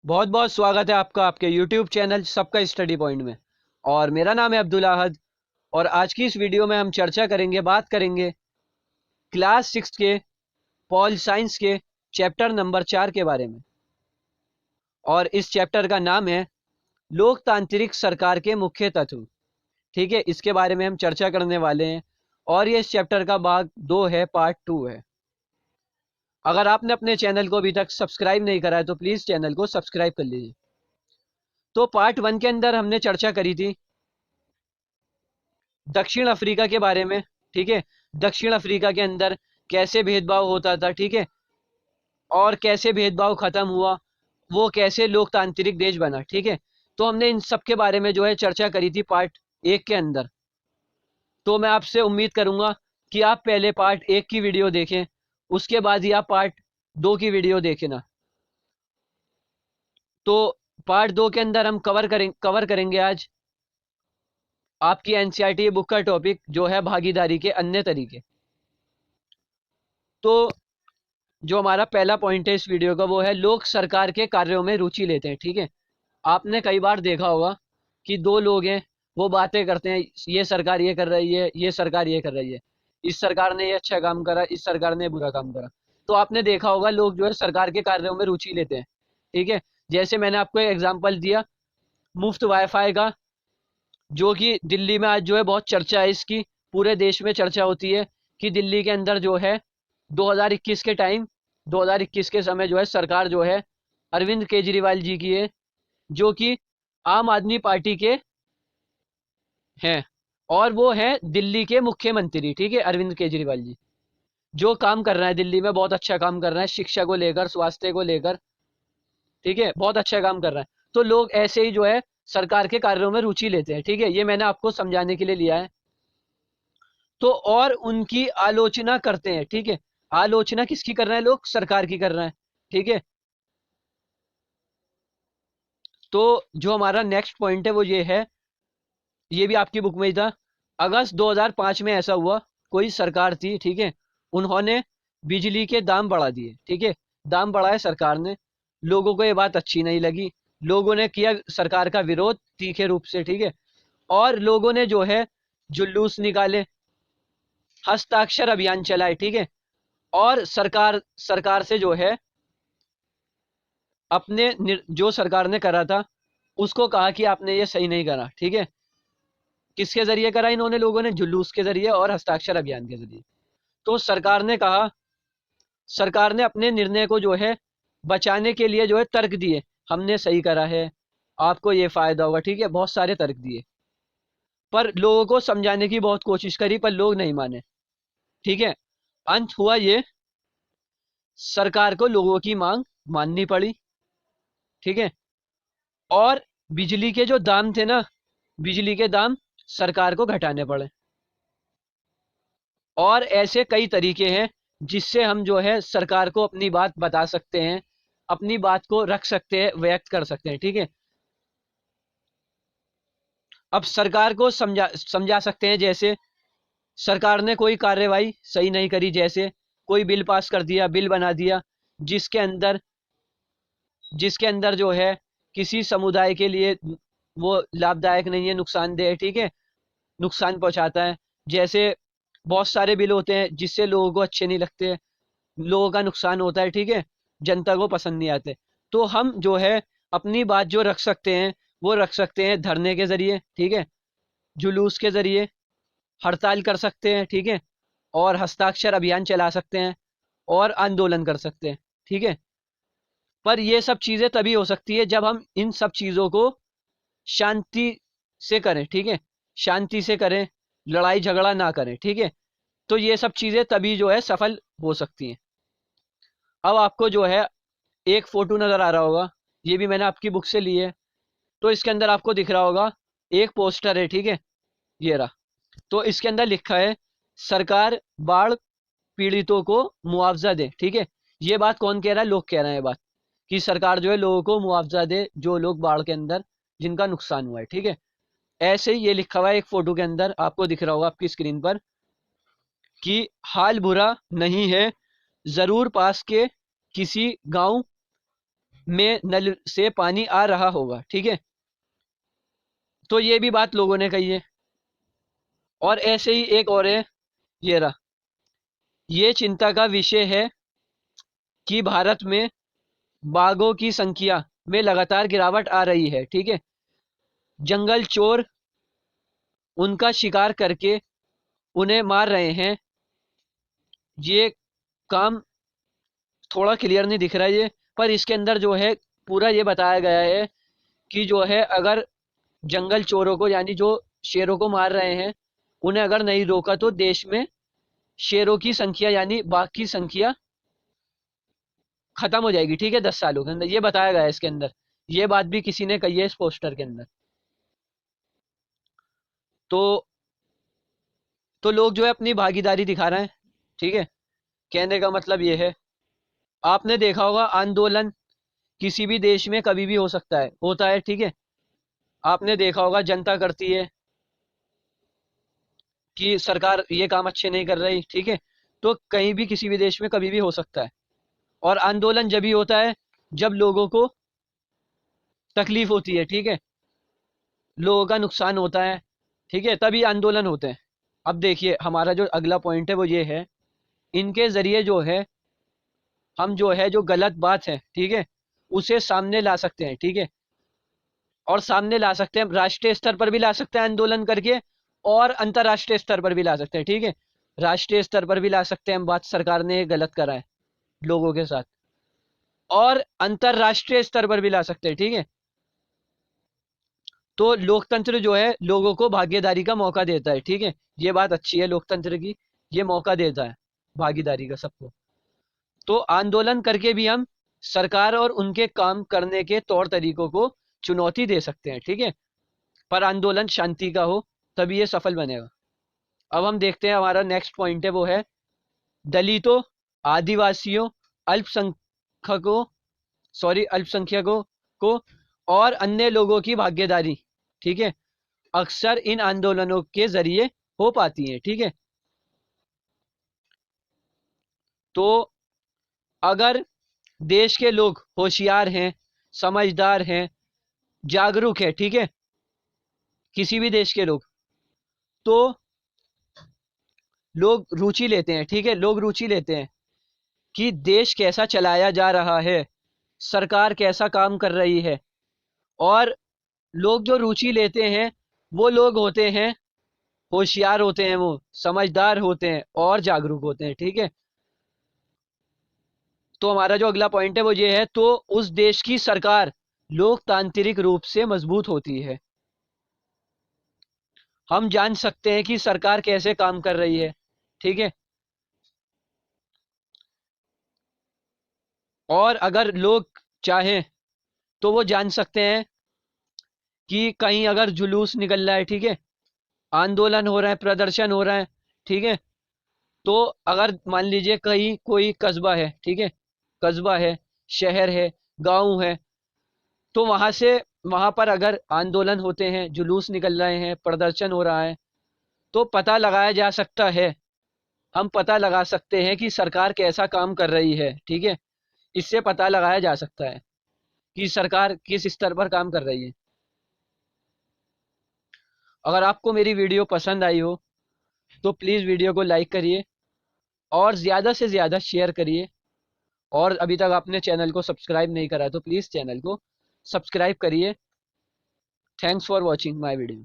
बहुत बहुत स्वागत है आपका आपके YouTube चैनल सबका स्टडी पॉइंट में। और मेरा नाम है अब्दुल अहद। और आज की इस वीडियो में हम चर्चा करेंगे, बात करेंगे क्लास 6 के पॉल साइंस के चैप्टर नंबर 4 के बारे में। और इस चैप्टर का नाम है लोकतांत्रिक सरकार के मुख्य तत्व। ठीक है, इसके बारे में हम चर्चा करने वाले हैं। और ये इस चैप्टर का भाग 2 है, पार्ट 2 है। अगर आपने अपने चैनल को अभी तक सब्सक्राइब नहीं करा है तो प्लीज चैनल को सब्सक्राइब कर लीजिए। तो पार्ट 1 के अंदर हमने चर्चा करी थी दक्षिण अफ्रीका के बारे में। ठीक है, दक्षिण अफ्रीका के अंदर कैसे भेदभाव होता था, ठीक है, और कैसे भेदभाव खत्म हुआ, वो कैसे लोकतांत्रिक देश बना। ठीक है, तो हमने इन सब के बारे में जो है चर्चा करी थी पार्ट 1 के अंदर। तो मैं आपसे उम्मीद करूंगा कि आप पहले पार्ट 1 की वीडियो देखें, उसके बाद ही आप पार्ट 2 की वीडियो देखें ना। तो पार्ट 2 के अंदर हम कवर करेंगे आज आपकी एनसीईआरटी बुक का टॉपिक जो है भागीदारी के अन्य तरीके। तो जो हमारा पहला पॉइंट है इस वीडियो का वो है लोग सरकार के कार्यों में रुचि लेते हैं। ठीक है, आपने कई बार देखा होगा कि दो लोग हैं, वो बातें करते हैं, ये सरकार ये कर रही है, ये सरकार ये कर रही है, इस सरकार ने ये अच्छा काम करा, इस सरकार ने बुरा काम करा। तो आपने देखा होगा लोग जो है सरकार के कार्यों में रुचि लेते हैं। ठीक है, जैसे मैंने आपको एक एग्जांपल दिया मुफ्त वाईफाई का, जो कि दिल्ली में आज जो है बहुत चर्चा है इसकी, पूरे देश में चर्चा होती है कि दिल्ली के अंदर जो है 2021 के टाइम 2021 के समय जो है सरकार जो है अरविंद केजरीवाल जी की है, जो कि आम आदमी पार्टी के हैं। और वो है दिल्ली के मुख्यमंत्री। ठीक है, अरविंद केजरीवाल जी जो काम कर रहे हैं दिल्ली में, बहुत अच्छा काम कर रहे हैं, शिक्षा को लेकर, स्वास्थ्य को लेकर। ठीक है, बहुत अच्छा काम कर रहा है। तो लोग ऐसे ही जो है सरकार के कार्यों में रुचि लेते हैं। ठीक है, ये मैंने आपको समझाने के लिए लिया है। तो और उनकी आलोचना करते हैं। ठीक है, आलोचना किसकी कर रहे हैं लोग? सरकार की कर रहे हैं। ठीक है, तो जो हमारा नेक्स्ट पॉइंट है वो ये है, ये भी आपकी बुक में ही था। अगस्त 2005 में ऐसा हुआ, कोई सरकार थी, ठीक है, उन्होंने बिजली के दाम बढ़ा दिए। ठीक है, दाम बढ़ाए सरकार ने, लोगों को ये बात अच्छी नहीं लगी, लोगों ने किया सरकार का विरोध तीखे रूप से। ठीक है, और लोगों ने जो है जुलूस निकाले, हस्ताक्षर अभियान चलाए। ठीक है, और सरकार सरकार से जो है जो सरकार ने करा था उसको कहा कि आपने ये सही नहीं करा। ठीक है, किसके जरिए करा इन्होंने? लोगों ने जुलूस के जरिए और हस्ताक्षर अभियान के जरिए। तो सरकार ने कहा, सरकार ने अपने निर्णय को जो है बचाने के लिए जो है तर्क दिए, हमने सही करा है, आपको ये फायदा होगा। ठीक है, बहुत सारे तर्क दिए, पर लोगों को समझाने की बहुत कोशिश करी पर लोग नहीं माने। ठीक है, अंत हुआ ये, सरकार को लोगों की मांग माननी पड़ी। ठीक है, और बिजली के जो दाम थे ना, बिजली के दाम सरकार को घटाने पड़े। और ऐसे कई तरीके हैं जिससे हम जो है सरकार को अपनी बात बता सकते हैं, अपनी बात को रख सकते हैं, व्यक्त कर सकते हैं। ठीक है, अब सरकार को समझा सकते हैं, जैसे सरकार ने कोई कार्यवाही सही नहीं करी, जैसे कोई बिल पास कर दिया, बिल बना दिया जिसके अंदर जिसके अंदर जो है किसी समुदाय के लिए वो लाभदायक नहीं है, नुकसानदेह है। ठीक है, नुकसान पहुंचाता है। जैसे बहुत सारे बिल होते हैं जिससे लोगों को अच्छे नहीं लगते, लोगों का नुकसान होता है। ठीक है, जनता को पसंद नहीं आते। तो हम जो है अपनी बात जो रख सकते हैं वो रख सकते हैं धरने के जरिए। ठीक है, जुलूस के जरिए, हड़ताल कर सकते हैं। ठीक है, और हस्ताक्षर अभियान चला सकते हैं और आंदोलन कर सकते हैं। ठीक है, पर ये सब चीजें तभी हो सकती है जब हम इन सब चीजों को शांति से करें। ठीक है, शांति से करें, लड़ाई झगड़ा ना करें। ठीक है, तो ये सब चीजें तभी जो है सफल हो सकती हैं। अब आपको जो है एक फोटो नजर आ रहा होगा, ये भी मैंने आपकी बुक से ली है। तो इसके अंदर आपको दिख रहा होगा एक पोस्टर है। ठीक है, ये रहा। तो इसके अंदर लिखा है सरकार बाढ़ पीड़ितों को मुआवजा दे। ठीक है, ये बात कौन कह रहा है? लोग कह रहे हैं ये बात, कि सरकार जो है लोगों को मुआवजा दे जो लोग बाढ़ के अंदर जिनका नुकसान हुआ है। ठीक है, ऐसे ही ये लिखा हुआ है एक फोटो के अंदर, आपको दिख रहा होगा आपकी स्क्रीन पर, कि हाल बुरा नहीं है, जरूर पास के किसी गांव में नल से पानी आ रहा होगा, ठीक है। तो ये भी बात लोगों ने कही है। और ऐसे ही एक और है, ये रहा, ये चिंता का विषय है कि भारत में बाघों की संख्या में लगातार गिरावट आ रही है, ठीक है। जंगल चोर उनका शिकार करके उन्हें मार रहे हैं। ये काम थोड़ा क्लियर नहीं दिख रहा है ये, पर इसके अंदर जो है पूरा ये बताया गया है कि जो है अगर जंगल चोरों को यानी जो शेरों को मार रहे हैं उन्हें अगर नहीं रोका तो देश में शेरों की संख्या यानी बाघ की संख्या खत्म हो जाएगी, ठीक है, 10 सालों के अंदर। ये बताया गया है इसके अंदर, ये बात भी किसी ने कही है इस पोस्टर के अंदर। तो लोग जो है अपनी भागीदारी दिखा रहे हैं, ठीक है। कहने का मतलब ये है, आपने देखा होगा आंदोलन किसी भी देश में कभी भी हो सकता है, होता है, ठीक है। आपने देखा होगा जनता करती है कि सरकार ये काम अच्छे नहीं कर रही, ठीक है। तो कहीं भी किसी भी देश में कभी भी हो सकता है। और आंदोलन जब भी होता है जब लोगों को तकलीफ होती है, ठीक है, लोगों का नुकसान होता है, ठीक है, तभी आंदोलन होते हैं। अब देखिए हमारा जो अगला पॉइंट है वो ये है, इनके जरिए जो है हम जो है जो गलत बात है, ठीक है, उसे सामने ला सकते हैं, ठीक है। और सामने ला सकते हैं, राष्ट्रीय स्तर पर भी ला सकते हैं आंदोलन करके, और अंतर्राष्ट्रीय स्तर पर भी ला सकते हैं, ठीक है। राष्ट्रीय स्तर पर भी ला सकते हैं हम बात, सरकार ने गलत करा है लोगों के साथ, और अंतर्राष्ट्रीय स्तर पर भी ला सकते हैं, ठीक है। तो लोकतंत्र जो है लोगों को भागीदारी का मौका देता है, ठीक है। ये बात अच्छी है लोकतंत्र की, ये मौका देता है भागीदारी का सबको। तो आंदोलन करके भी हम सरकार और उनके काम करने के तौर तरीकों को चुनौती दे सकते हैं, ठीक है। पर आंदोलन शांति का हो तभी ये सफल बनेगा। अब हम देखते हैं हमारा नेक्स्ट पॉइंट है वो है दलितों, आदिवासियों, अल्पसंख्यकों अल्पसंख्यकों को और अन्य लोगों की भागीदारी, ठीक है, अक्सर इन आंदोलनों के जरिए हो पाती है, ठीक है। तो अगर देश के लोग होशियार हैं, समझदार हैं, जागरूक है, ठीक है, किसी भी देश के लोग, तो लोग रुचि लेते हैं, ठीक है, लोग रुचि लेते हैं कि देश कैसा चलाया जा रहा है, सरकार कैसा काम कर रही है। और लोग जो रुचि लेते हैं वो लोग होते हैं, होशियार होते हैं, वो समझदार होते हैं और जागरूक होते हैं, ठीक है। तो हमारा जो अगला पॉइंट है वो ये है, तो उस देश की सरकार लोकतांत्रिक रूप से मजबूत होती है। हम जान सकते हैं कि सरकार कैसे काम कर रही है, ठीक है। और अगर लोग चाहें तो वो जान सकते हैं कि कहीं अगर जुलूस निकल रहा है, ठीक है, आंदोलन हो रहा है, प्रदर्शन हो रहा है, ठीक है। तो अगर मान लीजिए कहीं कोई कस्बा है, ठीक है, कस्बा है, शहर है, गांव है, तो वहां पर अगर आंदोलन होते हैं, जुलूस निकल रहे हैं, प्रदर्शन हो रहा है, तो पता लगाया जा सकता है, हम पता लगा सकते हैं कि सरकार कैसा काम कर रही है, ठीक है। इससे पता लगाया जा सकता है कि सरकार किस स्तर पर काम कर रही है। अगर आपको मेरी वीडियो पसंद आई हो तो प्लीज़ वीडियो को लाइक करिए और ज़्यादा से ज़्यादा शेयर करिए। और अभी तक आपने चैनल को सब्सक्राइब नहीं करा तो प्लीज़ चैनल को सब्सक्राइब करिए। Thanks for watching my video.